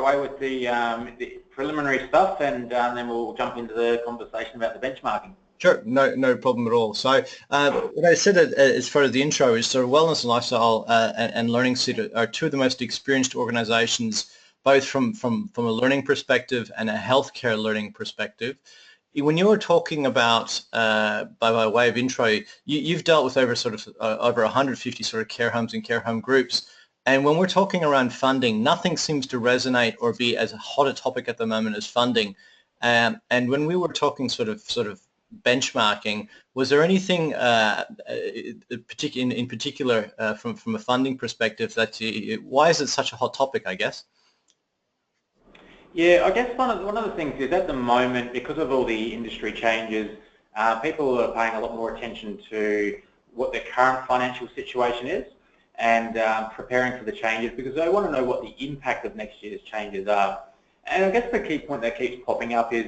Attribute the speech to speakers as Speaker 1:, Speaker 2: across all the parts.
Speaker 1: away with the preliminary stuff, and then we'll jump into the conversation about the benchmarking.
Speaker 2: Sure, no problem at all. So what I said as far as the intro is sort of Wellness and Lifestyle and Learning Seat are two of the most experienced organizations, both from a learning perspective and a healthcare learning perspective. When you were talking about, by way of intro, you've dealt with over 150 sort of care homes and care home groups. And when we're talking around funding, nothing seems to resonate or be as hot a topic at the moment as funding. And when we were talking sort of benchmarking, was there anything in particular from a funding perspective why is it such a hot topic, I guess?
Speaker 1: Yeah, I guess one of the things is at the moment, because of all the industry changes, people are paying a lot more attention to what their current financial situation is and preparing for the changes, because they want to know what the impact of next year's changes are. And I guess the key point that keeps popping up is,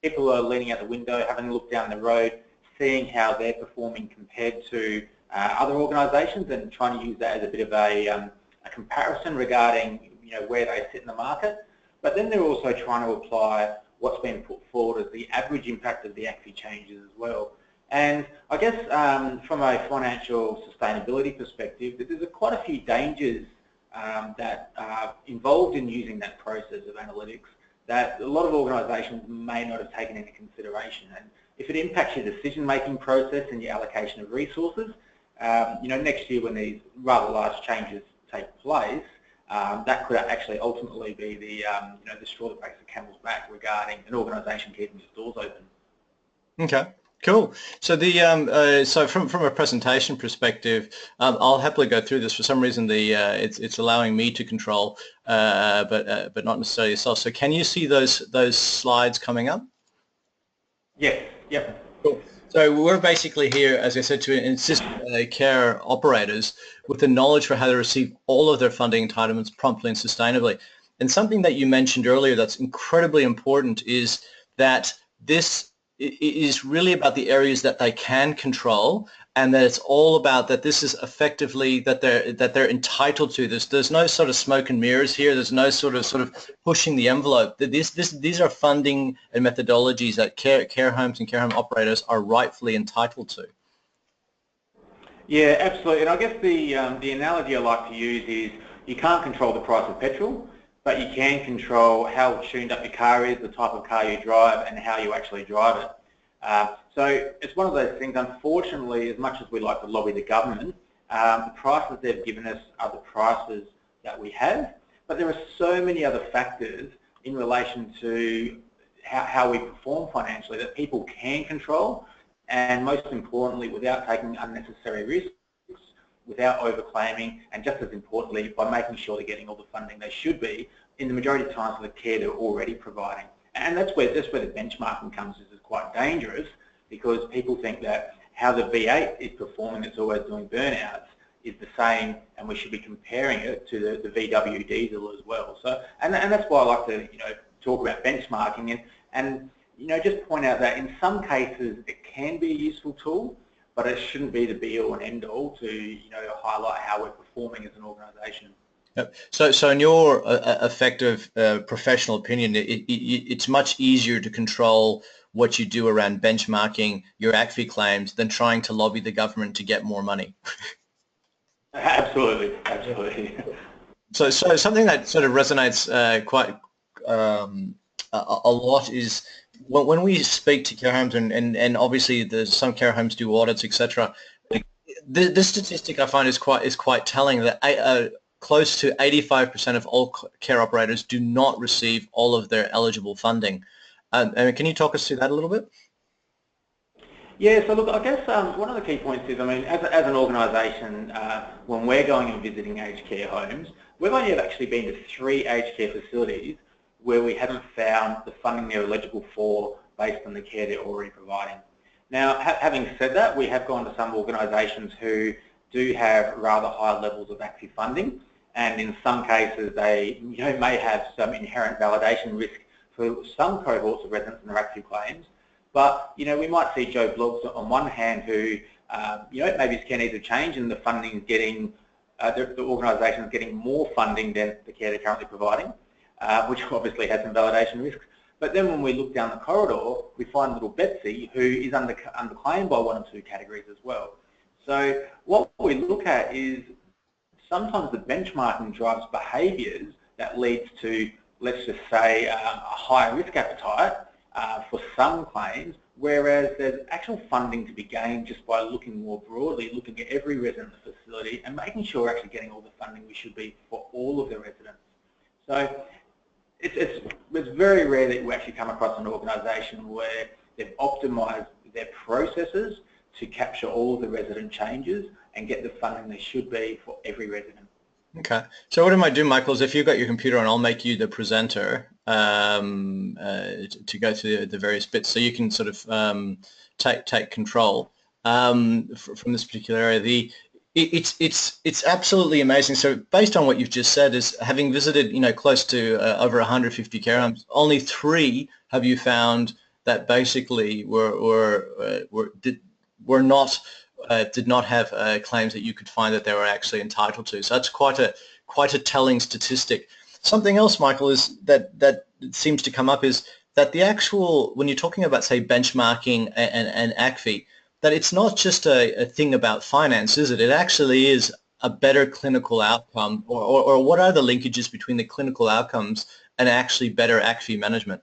Speaker 1: people are leaning out the window, having a look down the road, seeing how they're performing compared to other organisations, and trying to use that as a bit of a comparison regarding where they sit in the market. But then they're also trying to apply what's been put forward as the average impact of the ACFI changes as well. And I guess from a financial sustainability perspective, there's quite a few dangers that are involved in using that process of analytics that a lot of organisations may not have taken into consideration. And if it impacts your decision-making process and your allocation of resources, next year when these rather large changes take place, that could actually ultimately be the straw that breaks the camel's back regarding an organisation keeping its doors open.
Speaker 2: Okay. Cool. So so from a presentation perspective, I'll happily go through this. For some reason, it's allowing me to control, but not necessarily yourself. So can you see those slides coming up?
Speaker 1: Yes. Yep.
Speaker 2: Cool. So we're basically here, as I said, to assist care operators with the knowledge for how to receive all of their funding entitlements promptly and sustainably. And something that you mentioned earlier that's incredibly important is that this is really about the areas that they can control, and that it's all about that this is effectively that they're entitled to this. There's no sort of smoke and mirrors here. There's no sort of pushing the envelope. These are funding and methodologies that care homes and care home operators are rightfully entitled to.
Speaker 1: Yeah, absolutely. And I guess the analogy I like to use is you can't control the price of petrol, but you can control how tuned up your car is, the type of car you drive, and how you actually drive it. So it's one of those things, unfortunately, as much as we like to lobby the government, the prices they've given us are the prices that we have, but there are so many other factors in relation to how we perform financially that people can control, and most importantly, without taking unnecessary risks, without overclaiming, and just as importantly, by making sure they're getting all the funding they should be in the majority of times for the care they're already providing. And that's where the benchmarking comes is quite dangerous, because people think that how the V8 is performing that's always doing burnouts is the same, and we should be comparing it to the VW diesel as well. So, and that's why I like to talk about benchmarking and just point out that in some cases it can be a useful tool, but it shouldn't be the be-all and end-all to highlight how we're performing as an organisation.
Speaker 2: Yep. So in your effective professional opinion, it's much easier to control what you do around benchmarking your ACFI claims than trying to lobby the government to get more money.
Speaker 1: Absolutely.
Speaker 2: So something that sort of resonates quite a lot is when we speak to care homes, and obviously there's some care homes do audits, etc. This statistic I find is quite telling that close to 85% of all care operators do not receive all of their eligible funding. And can you talk us through that a little bit?
Speaker 1: Yeah, so look, I guess one of the key points is, as an organisation, when we're going and visiting aged care homes, we've only actually been to 3 aged care facilities where we haven't found the funding they're eligible for based on the care they're already providing. Now, having said that, we have gone to some organisations who do have rather high levels of ACFI funding, and in some cases they may have some inherent validation risk for some cohorts of residents and their ACFI claims. But we might see Joe Bloggs on one hand who maybe his care needs a change and the funding is getting the organisation is getting more funding than the care they're currently providing, which obviously has some validation risks. But then when we look down the corridor, we find little Betsy, who is underclaimed by one or two categories as well. So what we look at is sometimes the benchmarking drives behaviours that leads to, let's just say, a higher risk appetite for some claims, whereas there's actual funding to be gained just by looking more broadly, looking at every resident in the facility and making sure we're actually getting all the funding we should be for all of the residents. So it's very rare that we actually come across an organisation where they've optimised their processes to capture all of the resident changes and get the funding they should be for every resident.
Speaker 2: Okay. So what I might do, Michael, is if you've got your computer on, I'll make you the presenter to go through the various bits, so you can sort of take control from this particular area. It's absolutely amazing. So based on what you've just said, is having visited close to over 150 care homes, only 3 have you found that basically did not have claims that you could find that they were actually entitled to. So that's quite a telling statistic. Something else, Michael, is that seems to come up is that the actual, when you're talking about, say, benchmarking and ACFI, that it's not just a thing about finance, is it? It actually is a better clinical outcome, or what are the linkages between the clinical outcomes and actually better ACFI management?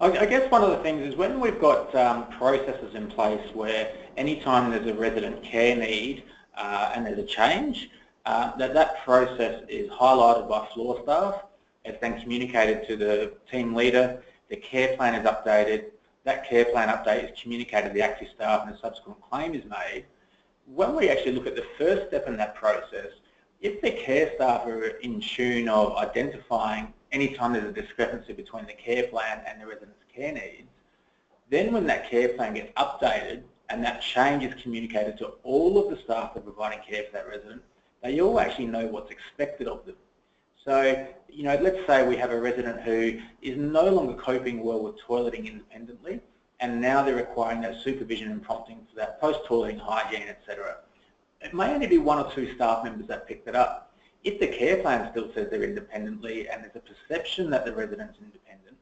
Speaker 1: I guess one of the things is when we've got processes in place where anytime there's a resident care need and there's a change, that process is highlighted by floor staff. It's then communicated to the team leader. The care plan is updated. That care plan update is communicated to the active staff and a subsequent claim is made. When we actually look at the first step in that process, if the care staff are in tune of identifying anytime there's a discrepancy between the care plan and the resident's care needs, then when that care plan gets updated and that change is communicated to all of the staff that are providing care for that resident, they all actually know what's expected of them. So, let's say we have a resident who is no longer coping well with toileting independently, and now they're requiring that supervision and prompting for that post-toileting hygiene, etc. It may only be 1 or 2 staff members that pick that up. If the care plan still says they're independently and there's a perception that the resident's independent,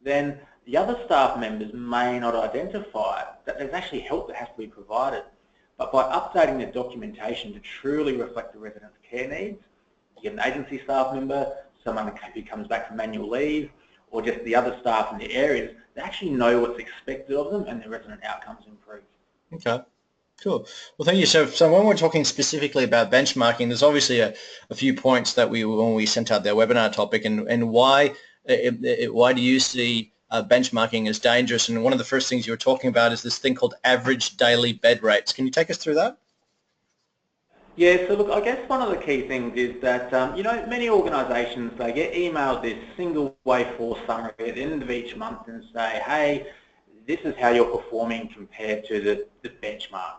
Speaker 1: then the other staff members may not identify that there's actually help that has to be provided. But by updating the documentation to truly reflect the resident's care needs, you get an agency staff member, someone who comes back from annual leave, or just the other staff in the areas, they actually know what's expected of them and their resident outcomes improve.
Speaker 2: Okay. Cool. Well, thank you. So when we're talking specifically about benchmarking, there's obviously a few points that when we sent out their webinar topic, and why do you see benchmarking as dangerous? And one of the first things you were talking about is this thing called average daily bed rates. Can you take us through that?
Speaker 1: Yeah, so look, I guess one of the key things is that, many organisations, they get emailed this single way for summary at the end of each month and say, hey, this is how you're performing compared to the benchmark.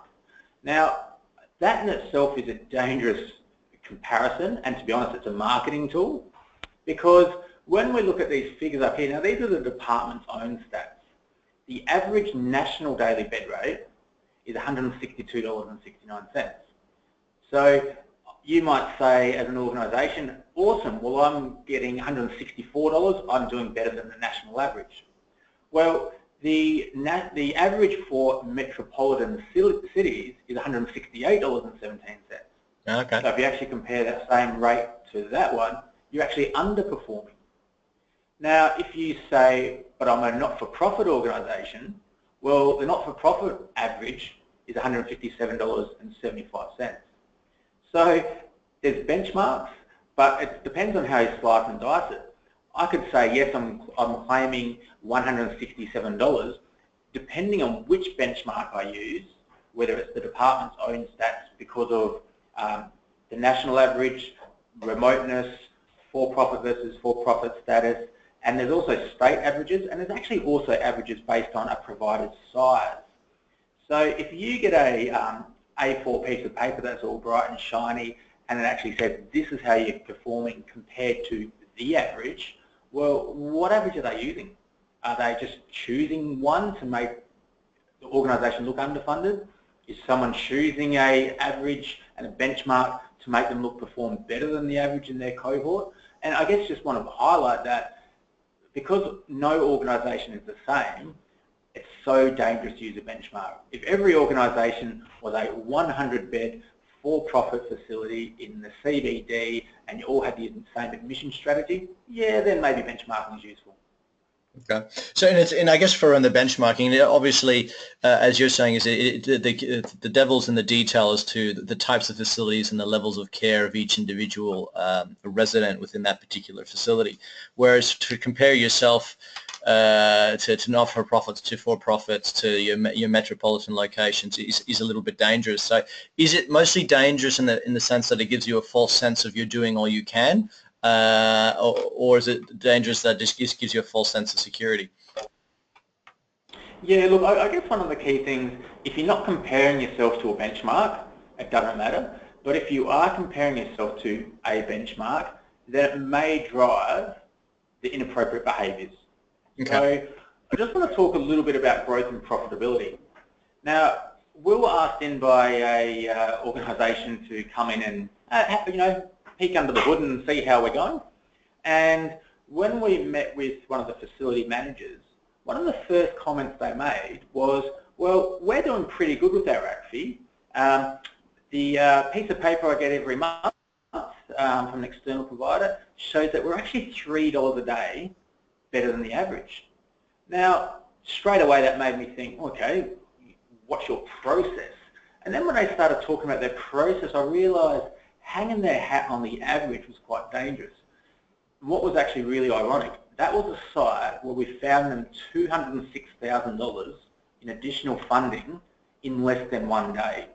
Speaker 1: Now, that in itself is a dangerous comparison, and to be honest, it's a marketing tool, because when we look at these figures up here, now these are the department's own stats. The average national daily bed rate is $162.69. So you might say as an organisation, awesome, well I'm getting $164, I'm doing better than the national average. Well, the average for metropolitan cities is $168.17.
Speaker 2: Okay.
Speaker 1: So if you actually compare that same rate to that one, you're actually underperforming. Now, if you say, but I'm a not-for-profit organisation, well, the not-for-profit average is $157.75. So there's benchmarks, but it depends on how you slice and dice it. I could say, yes, I'm claiming $167, depending on which benchmark I use, whether it's the department's own stats because of the national average, remoteness, for-profit versus for-profit status, and there's also state averages, and there's actually also averages based on a provider's size. So if you get a A4 piece of paper that's all bright and shiny, and it actually says this is how you're performing compared to the average, well, what average are they using? Are they just choosing one to make the organisation look underfunded? Is someone choosing a average and a benchmark to make them perform better than the average in their cohort? And I guess just want to highlight that because no organisation is the same, it's so dangerous to use a benchmark. If every organisation was a 100-bed for-profit facility in the CBD and you all had the same admission strategy, yeah, then maybe benchmarking is useful.
Speaker 2: Okay, so and I guess for on the benchmarking, obviously, as you're saying, is the devil's in the detail as to the types of facilities and the levels of care of each individual resident within that particular facility. Whereas to compare yourself to not-for-profits to for-profits to your metropolitan locations is a little bit dangerous. So, is it mostly dangerous in the sense that it gives you a false sense of you're doing all you can? Or is it dangerous that just gives you a false sense of security?
Speaker 1: Yeah, look, I guess one of the key things, if you're not comparing yourself to a benchmark, it doesn't matter. But if you are comparing yourself to a benchmark, then it may drive the inappropriate behaviours. Okay. So I just want to talk a little bit about growth and profitability. Now, we were asked in by a organisation to come in and, peek under the hood and see how we're going. And when we met with one of the facility managers, one of the first comments they made was, well, we're doing pretty good with our ACFI. The piece of paper I get every month from an external provider shows that we're actually $3 a day better than the average. Now, straight away that made me think, okay, what's your process? And then when they started talking about their process, I realised hanging their hat on the average was quite dangerous. And what was actually really ironic, that was a site where we found them $206,000 in additional funding in less than 1 day.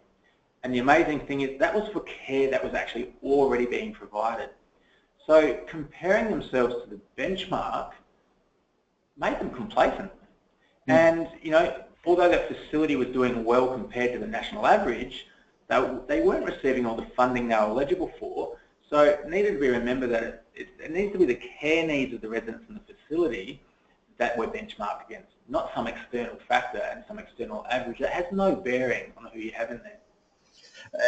Speaker 1: And the amazing thing is that was for care that was actually already being provided. So comparing themselves to the benchmark made them complacent. And, although that facility was doing well compared to the national average, they weren't receiving all the funding they were eligible for. So it needed to be remembered that it needs to be the care needs of the residents in the facility that we're benchmarked against, not some external factor and some external average that has no bearing on who you have in there.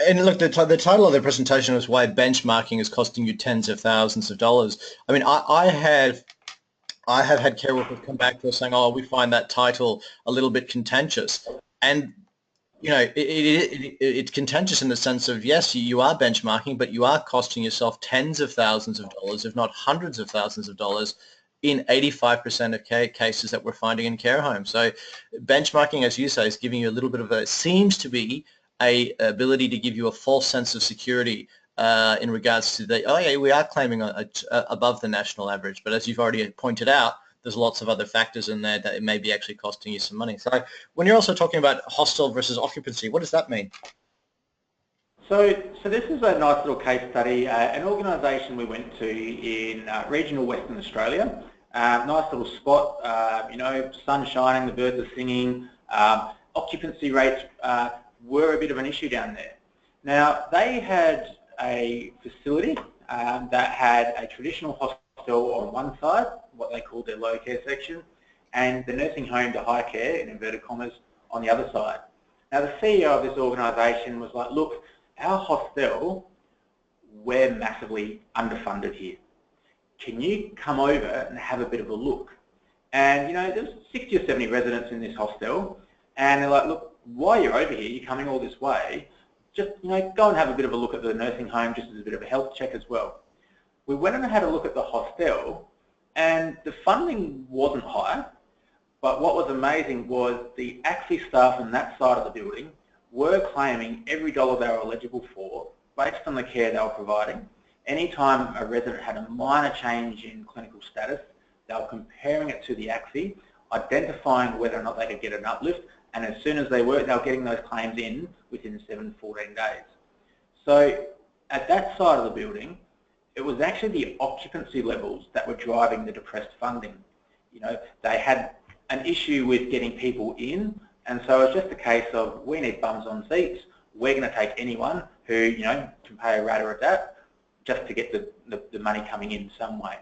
Speaker 2: And look, the title of the presentation was why benchmarking is costing you tens of thousands of dollars. I mean, I have had care workers come back to us saying, oh, we find that title a little bit contentious. And it's contentious in the sense of, yes, you are benchmarking, but you are costing yourself tens of thousands of dollars, if not hundreds of thousands of dollars, in 85% of cases that we're finding in care homes. So benchmarking, as you say, is giving you a little bit of seems to be a ability to give you a false sense of security in regards to we are claiming above the national average, but as you've already pointed out, there's lots of other factors in there that it may be actually costing you some money. So when you're also talking about hostel versus occupancy, what does that mean?
Speaker 1: So this is a nice little case study, an organisation we went to in regional Western Australia. Nice little spot, sun shining, the birds are singing. Occupancy rates were a bit of an issue down there. Now, they had a facility that had a traditional hostel on one side, what they called their low care section, and the nursing home to high care, in inverted commas, on the other side. Now, the CEO of this organisation was like, look, our hostel, we're massively underfunded here. Can you come over and have a bit of a look? And, there's 60 or 70 residents in this hostel, and they're like, look, while you're over here, you're coming all this way, just, go and have a bit of a look at the nursing home, just as a bit of a health check as well. We went and had a look at the hostel, and the funding wasn't high, but what was amazing was the ACFI staff on that side of the building were claiming every dollar they were eligible for based on the care they were providing. Anytime a resident had a minor change in clinical status, they were comparing it to the ACFI, identifying whether or not they could get an uplift, and as soon as they were getting those claims in within 7 to 14 days. So at that side of the building, it was actually the occupancy levels that were driving the depressed funding. They had an issue with getting people in, and so it's just a case of, we need bums on seats. We're going to take anyone who, can pay a rate or a DAP just to get the money coming in some way.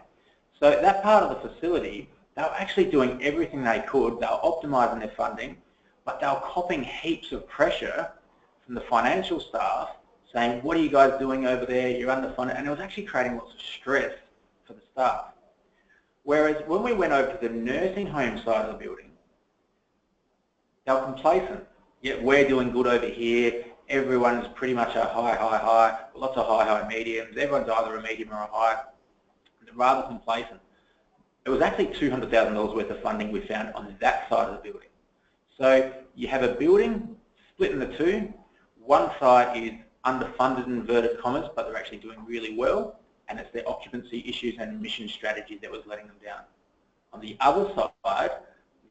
Speaker 1: So that part of the facility, they were actually doing everything they could. They were optimising their funding, but they were copping heaps of pressure from the financial staff saying, what are you guys doing over there? You're underfunded. And it was actually creating lots of stress for the staff. Whereas when we went over to the nursing home side of the building, they were complacent. Yet we're doing good over here. Everyone is pretty much a high, lots of high mediums. Everyone's either a medium or a high. They're rather complacent. It was actually $200,000 worth of funding we found on that side of the building. So you have a building split into two. One side is underfunded in inverted commas, but they're actually doing really well, and it's their occupancy issues and mission strategy that was letting them down. On the other side,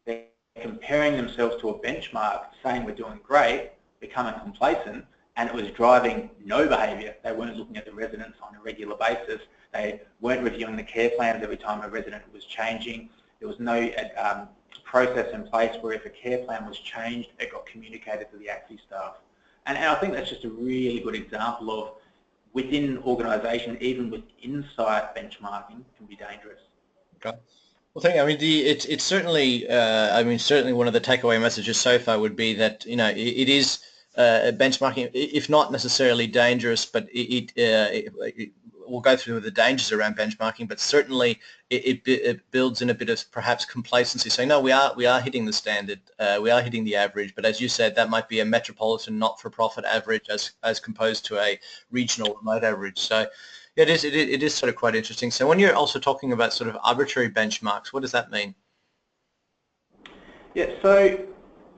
Speaker 1: they're comparing themselves to a benchmark, saying we're doing great, becoming complacent, and it was driving no behaviour. They weren't looking at the residents on a regular basis. They weren't reviewing the care plans every time a resident was changing. There was no process in place where if a care plan was changed, it got communicated to the ACFI staff. And I think that's just a really good example of within an organisation, even with inside benchmarking, can be dangerous.
Speaker 2: Okay. Well, thank you. I mean, it's certainly, certainly one of the takeaway messages so far would be that, you know, it is benchmarking, if not necessarily dangerous, but we'll go through the dangers around benchmarking, but certainly it builds in a bit of perhaps complacency. So no, we are hitting the standard, we are hitting the average, but as you said, that might be a metropolitan not-for-profit average as composed to a regional remote average. So it is sort of quite interesting. So when you're also talking about sort of arbitrary benchmarks, what does that mean?
Speaker 1: Yeah, so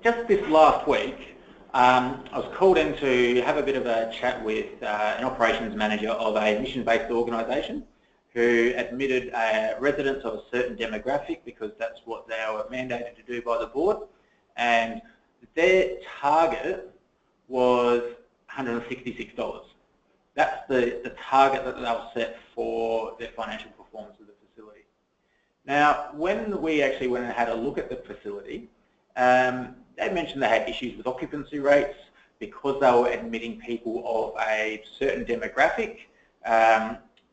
Speaker 1: just this last week, I was called in to have a bit of a chat with an operations manager of a mission-based organisation who admitted residents of a certain demographic because that's what they were mandated to do by the board, and their target was $166. That's the target that they'll set for their financial performance of the facility. Now, when we actually went and had a look at the facility, they mentioned they had issues with occupancy rates because they were admitting people of a certain demographic.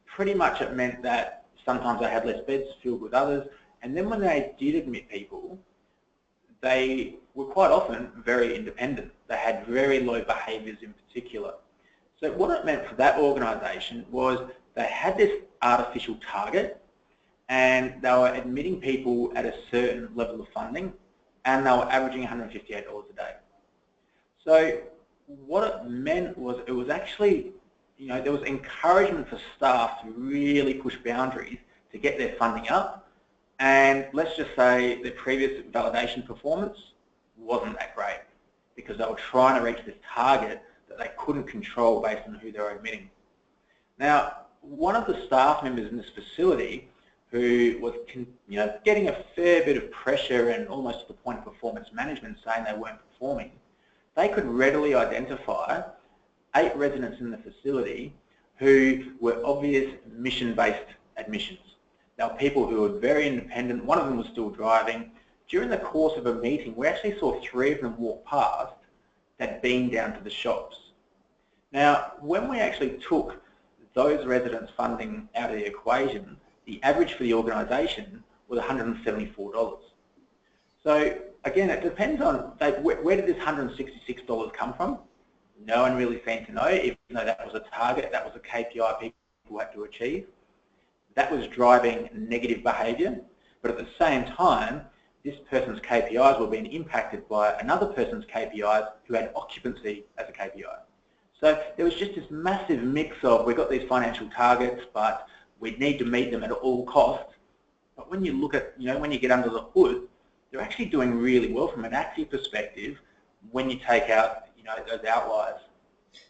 Speaker 1: Pretty much it meant that sometimes they had less beds filled with others, and then when they did admit people, they were quite often very independent. They had very low behaviours in particular. So what it meant for that organisation was they had this artificial target, and they were admitting people at a certain level of funding, and they were averaging $158 a day. So what it meant was it was actually, you know, there was encouragement for staff to really push boundaries to get their funding up, and let's just say the previous validation performance wasn't that great because they were trying to reach this target that they couldn't control based on who they were admitting. Now, one of the staff members in this facility who was, you know, getting a fair bit of pressure and almost to the point of performance management saying they weren't performing, they could readily identify 8 residents in the facility who were obvious mission-based admissions. They were people who were very independent. One of them was still driving. During the course of a meeting, we actually saw 3 of them walk past that been down to the shops. Now, when we actually took those residents' funding out of the equation, the average for the organisation was $174. So again, it depends on where did this $166 come from? No one really seemed to know, even though that was a target, that was a KPI people had to achieve. That was driving negative behaviour, but at the same time, this person's KPIs were being impacted by another person's KPIs who had occupancy as a KPI. So there was just this massive mix of, we've got these financial targets, but we need to meet them at all costs. But when you look at, you know, when you get under the hood, they're actually doing really well from an ACFI perspective when you take out, you know, those outliers.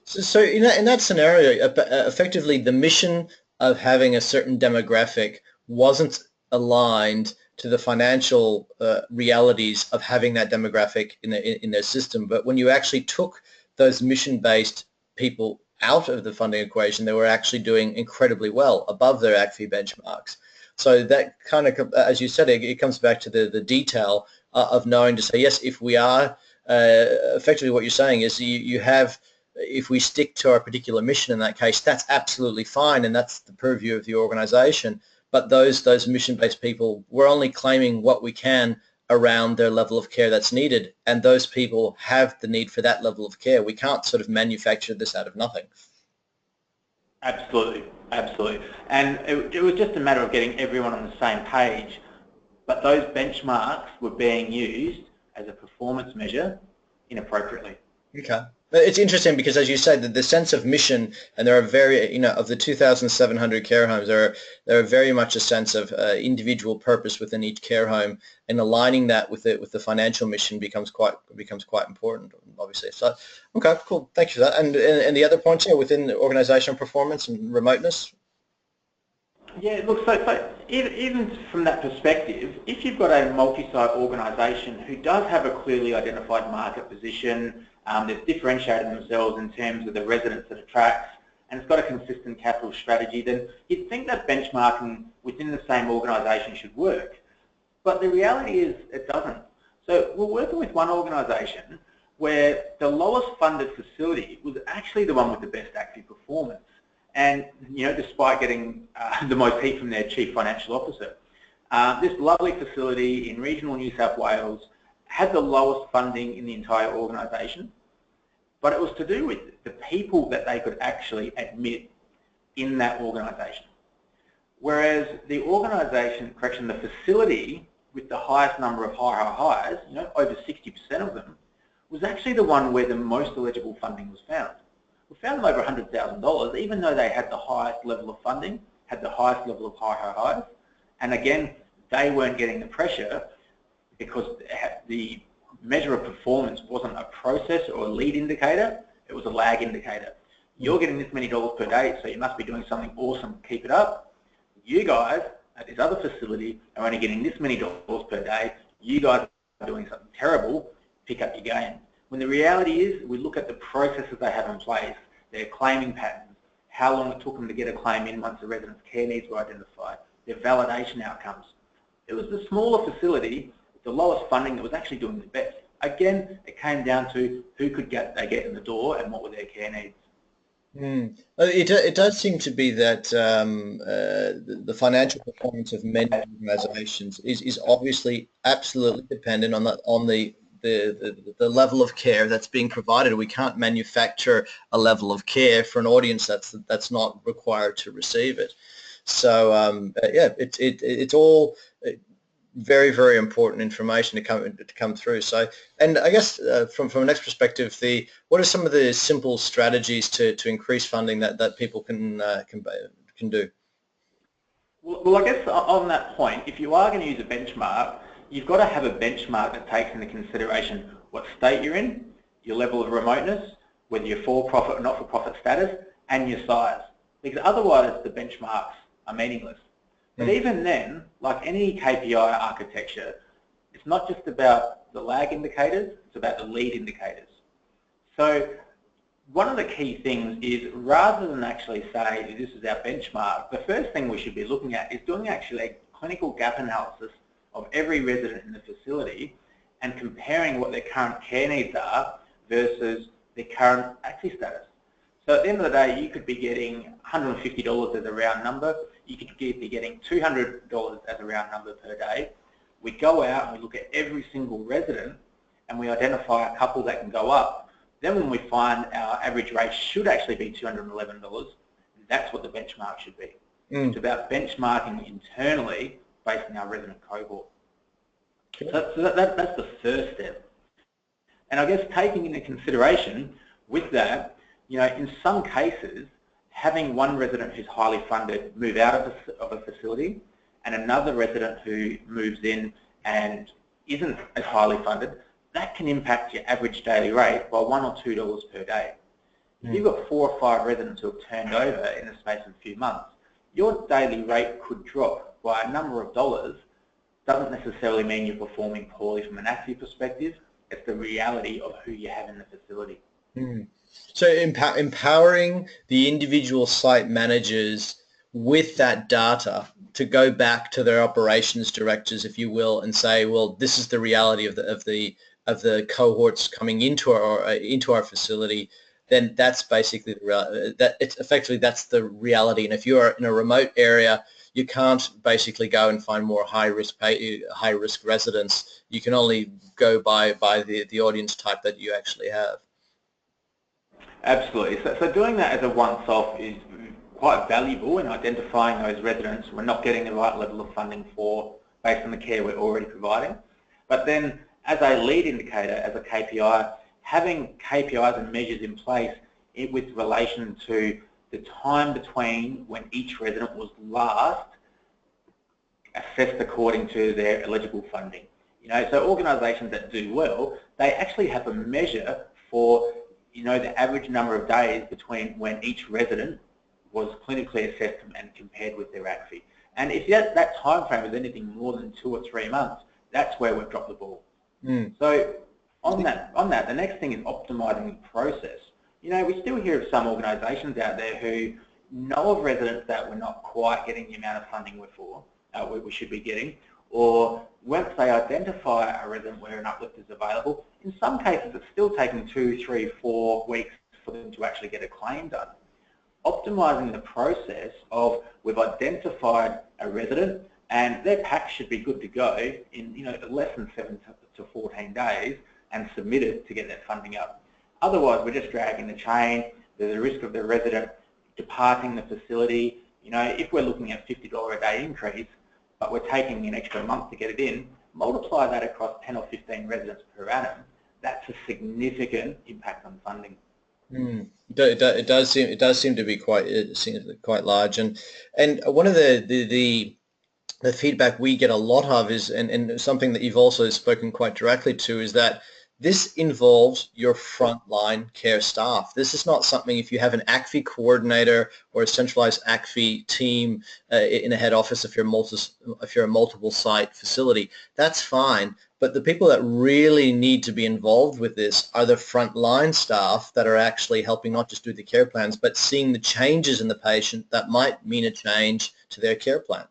Speaker 2: So in that scenario, effectively the mission of having a certain demographic wasn't aligned to the financial realities of having that demographic in their system. But when you actually took those mission-based people out of the funding equation, they were actually doing incredibly well, above their ACFI benchmarks. So that kind of, as you said, it comes back to the detail of knowing to say, yes, if we are, effectively what you're saying is you have, if we stick to our particular mission in that case, that's absolutely fine, and that's the purview of the organisation. But those mission-based people, we're only claiming what we can around their level of care that's needed, and those people have the need for that level of care. We can't sort of manufacture this out of nothing.
Speaker 1: Absolutely, absolutely. And it was just a matter of getting everyone on the same page, but those benchmarks were being used as a performance measure inappropriately.
Speaker 2: Okay. It's interesting because, as you say, the sense of mission, and there are very, of the 2,700 care homes, there are very much a sense of individual purpose within each care home, and aligning that with the financial mission becomes quite important, obviously. So, okay, cool. Thank you for that. And the other points here within organizational performance and remoteness.
Speaker 1: Yeah, look, so even from that perspective, if you've got a multi-site organisation who does have a clearly identified market position, that's differentiated themselves in terms of the residents it attracts, and it's got a consistent capital strategy, then you'd think that benchmarking within the same organisation should work. But the reality is it doesn't. So we're working with one organisation where the lowest funded facility was actually the one with the best active performance. And, despite getting the most heat from their chief financial officer, this lovely facility in regional New South Wales had the lowest funding in the entire organisation, but it was to do with the people that they could actually admit in that organisation. Whereas the facility with the highest number of high highs, over 60% of them, was actually the one where the most eligible funding was found. We found them over $100,000, even though they had the highest level of funding, had the highest level of high highs, and again, they weren't getting the pressure because the measure of performance wasn't a process or a lead indicator, it was a lag indicator. You're getting this many dollars per day, so you must be doing something awesome, keep it up. You guys at this other facility are only getting this many dollars per day, you guys are doing something terrible, pick up your game. When the reality is, we look at the processes they have in place, their claiming patterns, how long it took them to get a claim in once the resident's care needs were identified, their validation outcomes. It was the smaller facility, the lowest funding, that was actually doing the best. Again, it came down to who could they get in the door and what were their care needs.
Speaker 2: It does seem to be that the financial performance of many organisations is obviously absolutely dependent on the level of care that's being provided. We can't manufacture a level of care for an audience that's not required to receive it. So it's all very, very important information to come through. So, and I guess from a next perspective, what are some of the simple strategies to increase funding that people can do?
Speaker 1: Well, I guess on that point, if you are going to use a benchmark, you've got to have a benchmark that takes into consideration what state you're in, your level of remoteness, whether you're for-profit or not-for-profit status, and your size. Because otherwise, the benchmarks are meaningless. But even then, like any KPI architecture, it's not just about the lag indicators, it's about the lead indicators. So one of the key things is, rather than actually say this is our benchmark, the first thing we should be looking at is doing actually a clinical gap analysis of every resident in the facility and comparing what their current care needs are versus their current active status. So at the end of the day, you could be getting $150 as a round number. You could be getting $200 as a round number per day. We go out and we look at every single resident and we identify a couple that can go up. Then when we find our average rate should actually be $211, that's what the benchmark should be. It's about benchmarking internally based on our resident cohort. So that's the first step. And I guess taking into consideration with that, in some cases, having one resident who's highly funded move out of a facility and another resident who moves in and isn't as highly funded, that can impact your average daily rate by $1 or $2 per day. If you've got 4 or 5 residents who have turned over in the space of a few months, your daily rate could drop by a number of dollars. Doesn't necessarily mean you're performing poorly from an active perspective. It's the reality of who you have in the facility.
Speaker 2: So empowering the individual site managers with that data to go back to their operations directors, if you will, and say, well, this is the reality of the cohorts coming into our facility. Then that's basically that's the reality. And if you are in a remote area, you can't basically go and find more high risk residents. You can only go by the audience type that you actually have.
Speaker 1: Absolutely. So doing that as a once-off is quite valuable in identifying those residents we're not getting the right level of funding for based on the care we're already providing. But then as a lead indicator, as a KPI, having KPIs and measures in place with relation to the time between when each resident was last assessed according to their eligible funding. So organisations that do well, they actually have a measure for the average number of days between when each resident was clinically assessed and compared with their ACFI. And if that time frame is anything more than 2 or 3 months, that's where we've dropped the ball. So on that, the next thing is optimising the process. We still hear of some organisations out there who know of residents that we're not quite getting the amount of funding we should be getting, or once they identify a resident where an uplift is available, in some cases it's still taking 2, 3, 4 weeks for them to actually get a claim done. Optimising the process of we've identified a resident and their pack should be good to go in less than 7 to 14 days and submitted to get that funding up. Otherwise, we're just dragging the chain. There's a risk of the resident departing the facility. If we're looking at $50 a day increase, but we're taking an extra month to get it in, multiply that across 10 or 15 residents per annum, that's a significant impact on funding.
Speaker 2: It does seem to be quite large, and one of the feedback we get a lot of is, and something that you've also spoken quite directly to, is that this involves your frontline care staff. This is not something, if you have an ACFI coordinator or a centralized ACFI team in a head office, if you're a multiple site facility, that's fine. But the people that really need to be involved with this are the frontline staff that are actually helping not just do the care plans, but seeing the changes in the patient that might mean a change to their care plan.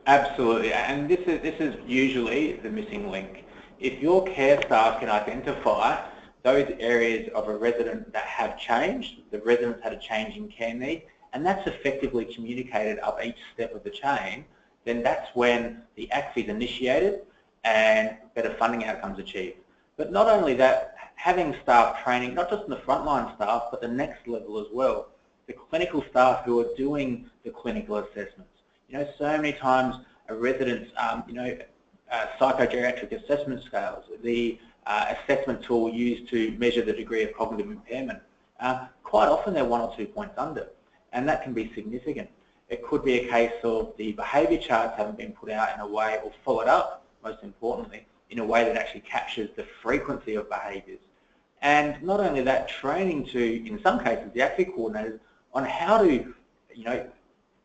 Speaker 1: Absolutely, and this is usually the missing link. If your care staff can identify those areas of a resident that have changed, the resident's had a change in care need, and that's effectively communicated up each step of the chain, then that's when the ACFI is initiated and better funding outcomes achieved. But not only that, having staff training, not just in the frontline staff, but the next level as well, the clinical staff who are doing the clinical assessments. So many times a resident's, psychogeriatric assessment scales, the assessment tool used to measure the degree of cognitive impairment, quite often they're 1 or 2 points under, and that can be significant. It could be a case of the behaviour charts haven't been put out in a way, or followed up, most importantly, in a way that actually captures the frequency of behaviours. And not only that, training to, in some cases, the ACFI coordinators on how to,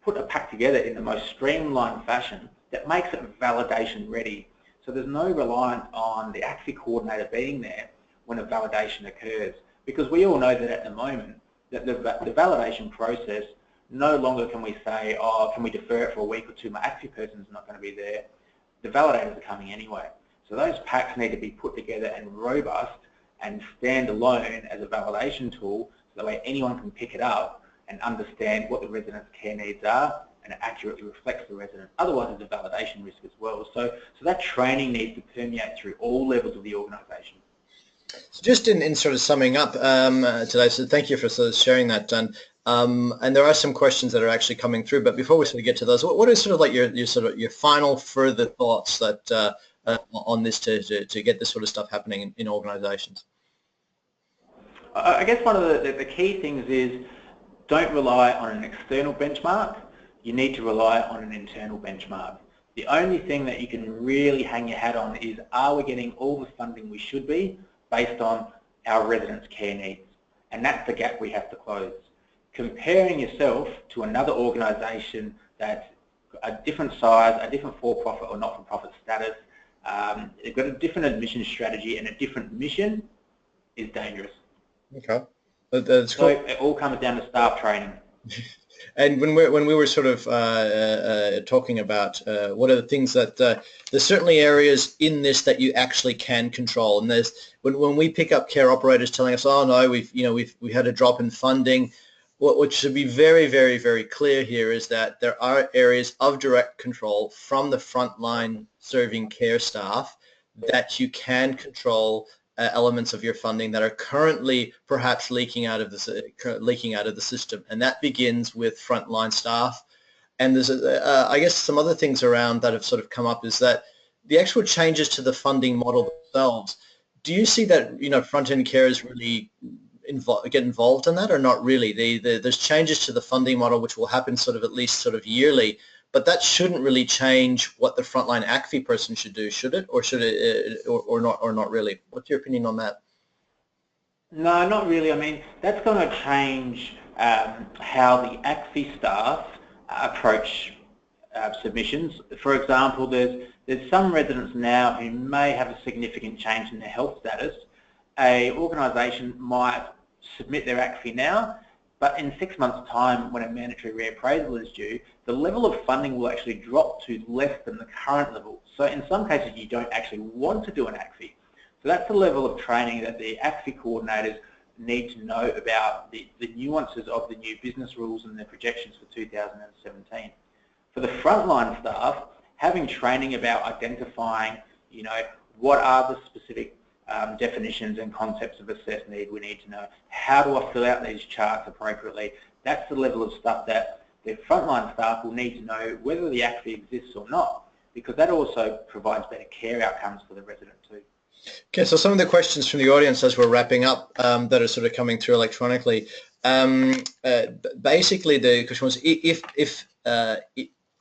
Speaker 1: put a pack together in the most streamlined fashion that makes it validation ready. So there's no reliance on the ACFI coordinator being there when a validation occurs, because we all know that at the moment that the validation process, no longer can we say, oh, can we defer it for a week or 2, my ACFI person's not going to be there. The validators are coming anyway. So those packs need to be put together and robust and stand alone as a validation tool, so that way anyone can pick it up and understand what the resident's care needs are, and it accurately reflects the resident. Otherwise, there's a validation risk as well. So that training needs to permeate through all levels of the organisation.
Speaker 2: So just in sort of summing up today, so thank you for sort of sharing that, Dan. And there are some questions that are actually coming through, but before we sort of get to those, what is sort of like your final further thoughts that on this to get this sort of stuff happening in organisations?
Speaker 1: I guess one of the key things is, don't rely on an external benchmark. You need to rely on an internal benchmark. The only thing that you can really hang your hat on is, are we getting all the funding we should be based on our residents' care needs? And that's the gap we have to close. Comparing yourself to another organisation that's a different size, a different for-profit or not-for-profit status, they've got a different admission strategy and a different mission, is dangerous.
Speaker 2: Okay.
Speaker 1: So it all comes down to staff training.
Speaker 2: And when we were sort of talking about what are the things that there's certainly areas in this that you actually can control, and there's when we pick up care operators telling us, oh no, we had a drop in funding, What should be very, very, very clear here is that there are areas of direct control from the frontline serving care staff that you can control elements of your funding that are currently perhaps leaking out of the system, and that begins with frontline staff. And there's, I guess, some other things around that have sort of come up is that the actual changes to the funding model themselves. Do you see that front-end carers really get involved in that, or not really? There's changes to the funding model which will happen at least yearly, but that shouldn't really change what the frontline ACFI person should do, should it? Or should it, or not really? What's your opinion on that?
Speaker 1: No, not really. I mean, that's going to change how the ACFI staff approach submissions. For example, there's some residents now who may have a significant change in their health status. A organisation might submit their ACFI now, but in 6 months' time, when a mandatory reappraisal is due, the level of funding will actually drop to less than the current level. So in some cases, you don't actually want to do an ACFI. So that's the level of training that the ACFI coordinators need to know about the nuances of the new business rules and their projections for 2017. For the frontline staff, having training about identifying, what are the specific definitions and concepts of assessed need we need to know. How do I fill out these charts appropriately? That's the level of stuff that the frontline staff will need to know whether the ACFI exists or not, because that also provides better care outcomes for the resident too.
Speaker 2: Okay, so some of the questions from the audience as we're wrapping up that are coming through electronically. Basically, the question was if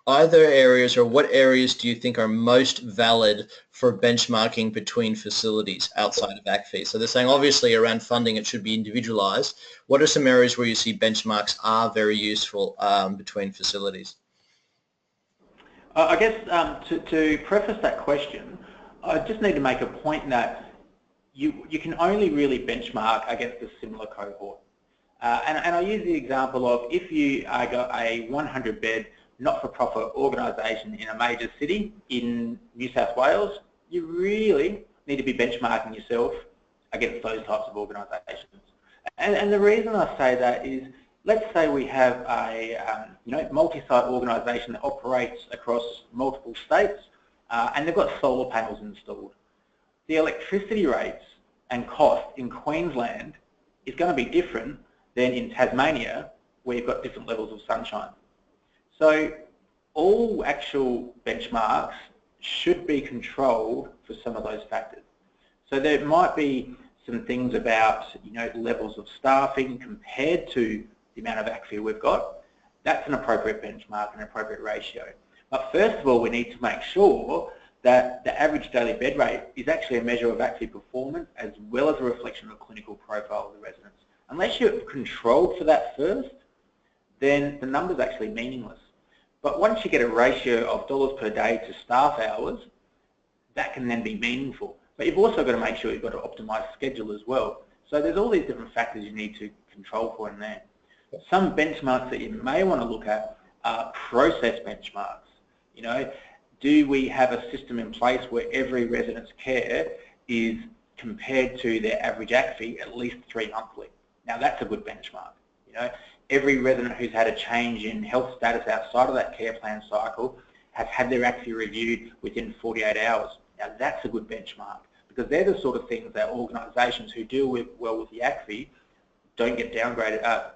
Speaker 2: either areas, or what areas do you think are most valid for benchmarking between facilities outside of ACFI? So they're saying obviously around funding it should be individualised. What are some areas where you see benchmarks are very useful between facilities?
Speaker 1: I guess to preface that question, I just need to make a point that you can only really benchmark against a similar cohort. And I use the example of if you got a 100-bed not-for-profit organisation in a major city in New South Wales, you really need to be benchmarking yourself against those types of organisations. And the reason I say that is, let's say we have a multi-site organisation that operates across multiple states, and they've got solar panels installed. The electricity rates and cost in Queensland is going to be different than in Tasmania, where you've got different levels of sunshine. So all actual benchmarks should be controlled for some of those factors. So there might be some things about levels of staffing compared to the amount of ACFI we've got. That's an appropriate benchmark, an appropriate ratio. But first of all, we need to make sure that the average daily bed rate is actually a measure of ACFI performance as well as a reflection of the clinical profile of the residents. Unless you're controlled for that first, then the number's actually meaningless. But once you get a ratio of dollars per day to staff hours, that can then be meaningful. But you've also got to make sure you've got an optimised schedule as well. So there's all these different factors you need to control for in there. Some benchmarks that you may want to look at are process benchmarks. Do we have a system in place where every resident's care is compared to their average ACFI at least 3 monthly? Now that's a good benchmark. Every resident who's had a change in health status outside of that care plan cycle has had their ACFI reviewed within 48 hours. Now that's a good benchmark, because they're the sort of things that organisations who deal well with the ACFI don't get downgraded,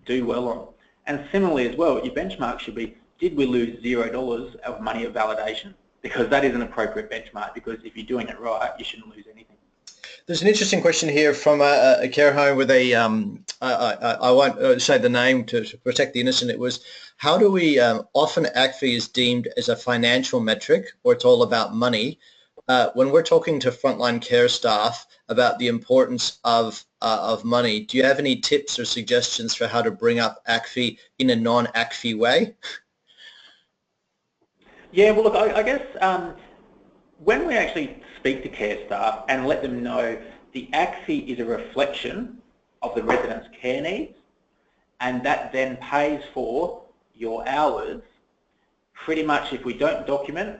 Speaker 1: do well on. And similarly as well, your benchmark should be, did we lose $0 of money of validation? Because that is an appropriate benchmark, because if you're doing it right, you shouldn't lose anything.
Speaker 2: There's an interesting question here from a care home with a, I won't say the name to protect the innocent. It was, how do we, often ACFI is deemed as a financial metric, or it's all about money. When we're talking to frontline care staff about the importance of money, do you have any tips or suggestions for how to bring up ACFI in a non-ACFI way?
Speaker 1: Yeah, well, look, I guess when we actually speak to care staff and let them know the ACFI is a reflection of the resident's care needs, and that then pays for your hours, pretty much if we don't document,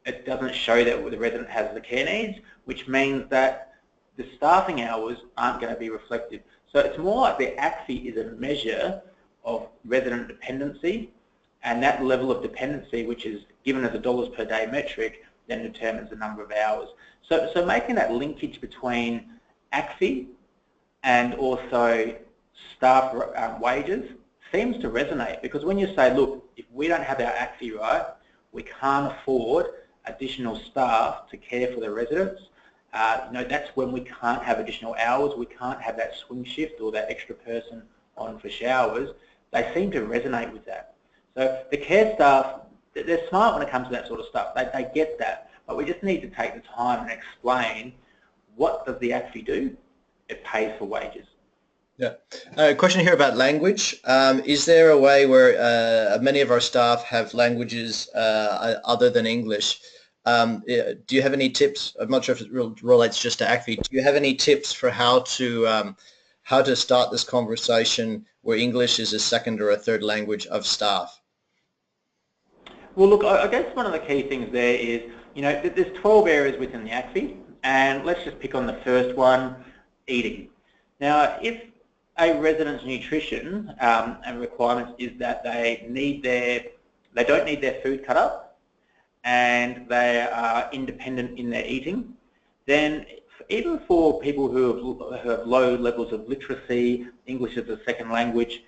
Speaker 1: it doesn't show that the resident has the care needs, which means that the staffing hours aren't going to be reflected. So it's more like the ACFI is a measure of resident dependency, and that level of dependency, which is given as a dollars per day metric, then determines the number of hours. So making that linkage between ACFI and also staff wages seems to resonate, because when you say, look, if we don't have our ACFI right, we can't afford additional staff to care for the residents. That's when we can't have additional hours, we can't have that swing shift or that extra person on for showers. They seem to resonate with that. So the care staff, they're smart when it comes to that sort of stuff. They get that, but we just need to take the time and explain, what does the ACFI do? It pays for wages.
Speaker 2: Yeah. A question here about language. Is there a way where many of our staff have languages other than English? Do you have any tips? I'm not sure if it relates just to ACFI. Do you have any tips for how to start this conversation where English is a second or a third language of staff?
Speaker 1: Well, look, I guess one of the key things there is, there's 12 areas within the ACFI, and let's just pick on the first one, eating. Now, if a resident's nutrition and requirements is that they don't need their food cut up and they are independent in their eating, then even for people who have low levels of literacy, English as a second language,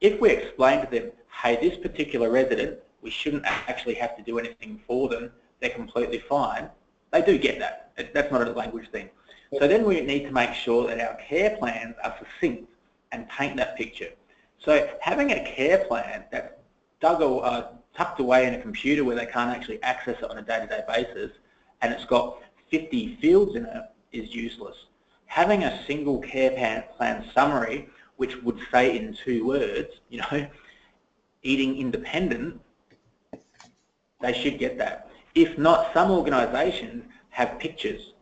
Speaker 1: if we explain to them, hey, this particular resident, we shouldn't actually have to do anything for them, they're completely fine, they do get that. That's not a language thing. So then we need to make sure that our care plans are succinct and paint that picture. So having a care plan that's tucked away in a computer where they can't actually access it on a day-to-day basis, and it's got 50 fields in it, is useless. Having a single care plan summary, which would say in 2 words, eating independent, they should get that. If not, some organisations have pictures,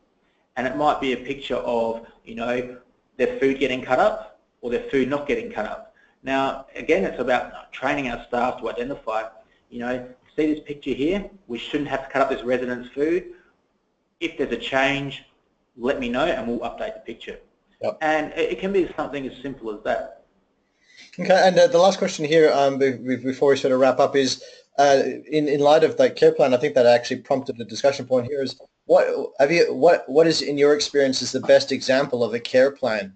Speaker 1: and it might be a picture of, their food getting cut up or their food not getting cut up. Now, again, it's about training our staff to identify, see this picture here, we shouldn't have to cut up this resident's food. If there's a change, let me know and we'll update the picture. Yep. And it can be something as simple as that.
Speaker 2: Okay, and the last question here before we sort of wrap up is, in light of that care plan, I think that actually prompted a discussion point here is, what is in your experience is the best example of a care plan?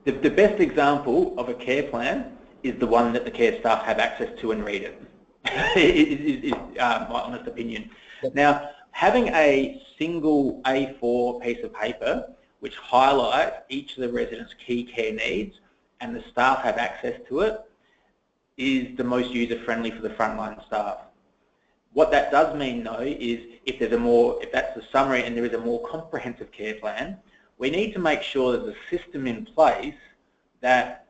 Speaker 1: The best example of a care plan is the one that the care staff have access to and read it. is my honest opinion. Yep. Now, having a single A4 piece of paper which highlights each of the residents' key care needs and the staff have access to it is the most user-friendly for the frontline staff. What that does mean, though, is if that's the summary and there is a more comprehensive care plan, we need to make sure there's a system in place that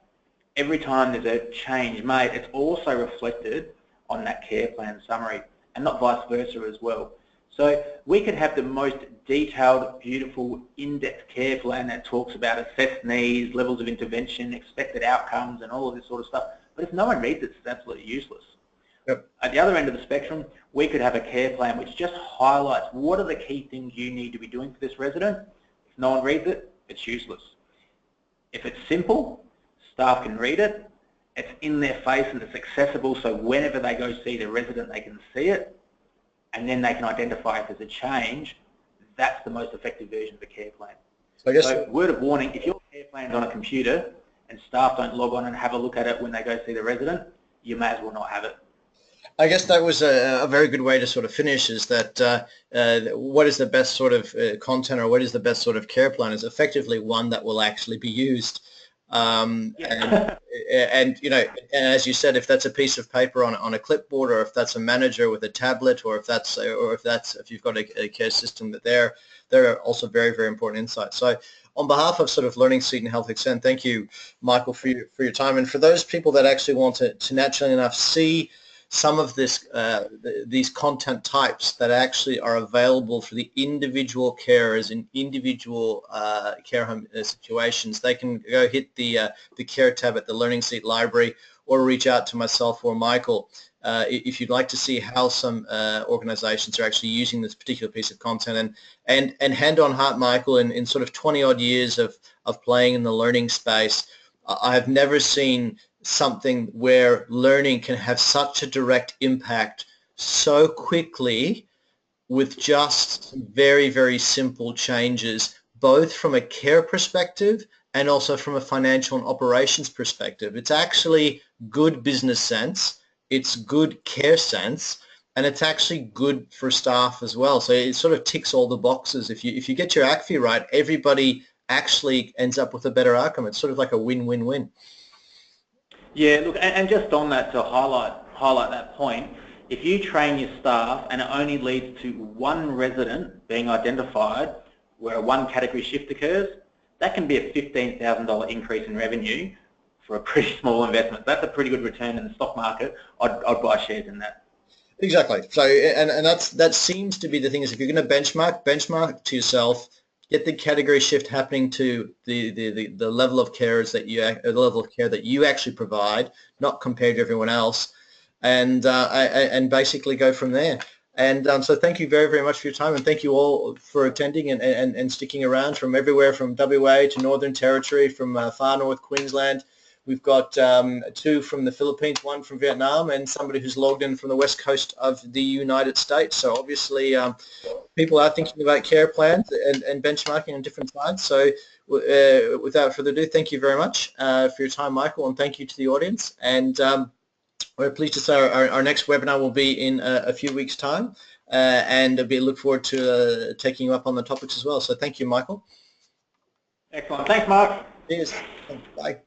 Speaker 1: every time there's a change made, it's also reflected on that care plan summary, and not vice versa as well. So we could have the most detailed, beautiful, in-depth care plan that talks about assessed needs, levels of intervention, expected outcomes, and all of this sort of stuff. But if no one reads it, it's absolutely useless. Yep. At the other end of the spectrum, we could have a care plan which just highlights what are the key things you need to be doing for this resident. If no one reads it, it's useless. If it's simple, staff can read it, it's in their face and it's accessible, so whenever they go see the resident, they can see it, and then they can identify if there's a change. That's the most effective version of the care plan. So word of warning, if your care plan is on a computer and staff don't log on and have a look at it when they go see the resident, you may as well not have it.
Speaker 2: I guess that was a very good way to sort of finish, is that what is the best sort of content, or what is the best sort of care plan, is effectively one that will actually be used. And as you said, if that's a piece of paper on a clipboard, or if that's a manager with a tablet, or if you've got a care system, that there are also very, very important insights. So on behalf of sort of Learning Seat and HealthXN, thank you, Michael, for your time. And for those people that actually want to naturally enough see some of these content types that actually are available for the individual carers in individual care home situations, they can go hit the care tab at the Learning Seat library, or reach out to myself or Michael if you'd like to see how some organizations are actually using this particular piece of content. And hand on heart, Michael, in sort of 20 odd years of playing in the learning space, I've never seen something where learning can have such a direct impact so quickly with just very, very simple changes, both from a care perspective and also from a financial and operations perspective. It's actually good business sense, it's good care sense, and it's actually good for staff as well. So it sort of ticks all the boxes. If you get your ACFI right, everybody actually ends up with a better outcome. It's sort of like a win-win-win.
Speaker 1: Yeah, look, and just on that, to highlight that point, if you train your staff and it only leads to one resident being identified where one category shift occurs, that can be a $15,000 increase in revenue for a pretty small investment. That's a pretty good return in the stock market. I'd buy shares in that.
Speaker 2: Exactly. So, and that seems to be the thing, is if you're going to benchmark to yourself, get the category shift happening to the level of care that you actually provide, not compared to everyone else, and basically go from there. And so thank you very, very much for your time, and thank you all for attending and sticking around from everywhere, from WA to Northern Territory, from far north Queensland. We've got two from the Philippines, one from Vietnam, and somebody who's logged in from the west coast of the United States. So obviously people are thinking about care plans and benchmarking on different sides. So without further ado, thank you very much for your time, Michael, and thank you to the audience. And we're pleased to say our next webinar will be in a few weeks' time, and we look forward to taking you up on the topics as well. So thank you, Michael.
Speaker 1: Excellent. Thanks, Marc.
Speaker 2: Cheers. Bye.